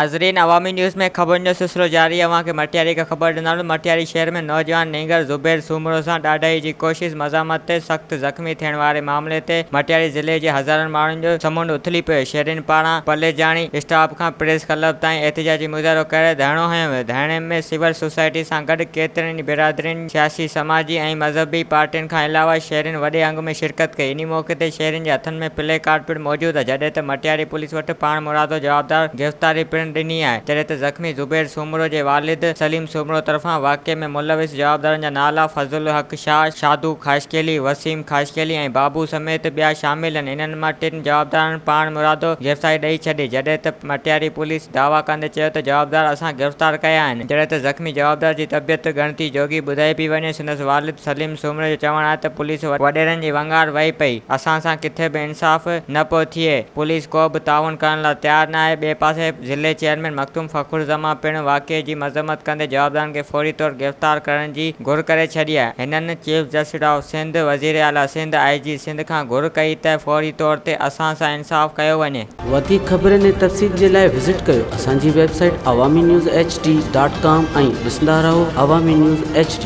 नाजरीन, अवामी न्यूज़ में खबर जो सिलसिलो जारी है। वहाँ के मटियारी का खबर ॾिनो। मटियारी शहर में नौजवान नींगर ज़ुबैर सूमरो सां ॾाढाई जी कोशिश मज़ामत ते सख़्त ज़ख़्मी थियण वारे मामले ते मटियारी ज़िले जे हज़ारनि माण्हुनि जो समुंड उथली पियो। शहरियुनि पारां पलेजाणी स्टाफ खां प्रेस क्लब ताईं एहतिजाजी मुज़ाहिरो करे धरणो हंयो वियो। धरणे में सिविल सोसाइटी सां गॾु केतिरनि बिरादरियुनि, सियासी, समाजी ऐं मज़हबी पार्टियुनि खां अलावा शहरियुनि वॾे अंग में शिरकत कई। इन मौक़े ते शहरियुनि जे हथनि में प्ले कार्ड पिणु मौजूदु आहे, जॾहिं त मटियारी पुलिस वटि पाण मुरादो जवाबदार गिरफ़्तारी पिणु ॾिनी आहे। जॾहिं त ज़ख़्मी ज़ुबैर सूमरो जे वालिद सलीम सूमरो तरफ़ां वाक़िए में मुलविस जवाबदारनि जा नाला फज़लुल हक़ शाह, शादू ख़ाशकेली, वसीम ख़ाशकेली ऐं बाबू समेत ॿिया शामिल आहिनि। इन्हनि मां टिनि जवाबदारनि पाण मुरादो गिरफ़्तारी ॾेई छॾी, जॾहिं त मटियारी पुलिस दावा कंदे चयो त जवाबदार असां गिरफ़्तार कया आहिनि। जॾहिं त ज़ख़्मी जवाबदार जी तबियत ॻणिती जोगी ॿुधाई पई वञे। संदसि वालिद सलीम सूमरो जो चवणु आहे त पुलिस वॾेरनि जी वंगार वही पई, असां सां किथे बि इंसाफ़ न पियो थिए। पुलिस को बि ताउन करण लाइ तयारु न आहे। ॿिए पासे ज़िले चेयरमैन मखतूम फ़खुरज़मा पिणु वाक़िए जी मज़म्मत कंदे जवाबदारनि खे फ़ौरी तौरु गिरफ़्तार करण जी घुर करे छॾी आहे। हिननि चीफ जस्टिस ऑफ सिंध, वज़ीर आला सिंध, IG सिंध खां घुर कई त फ़ौरी तौर ते असां सां इंसाफ़ कयो वञे। वधीक ख़बरनि ऐं तफ़सील जे लाइ विज़िट कयो असांजी वेबसाइट awamiNewsHD.com ऐं ॾिसंदा रहो अवामी न्यूज़ HD।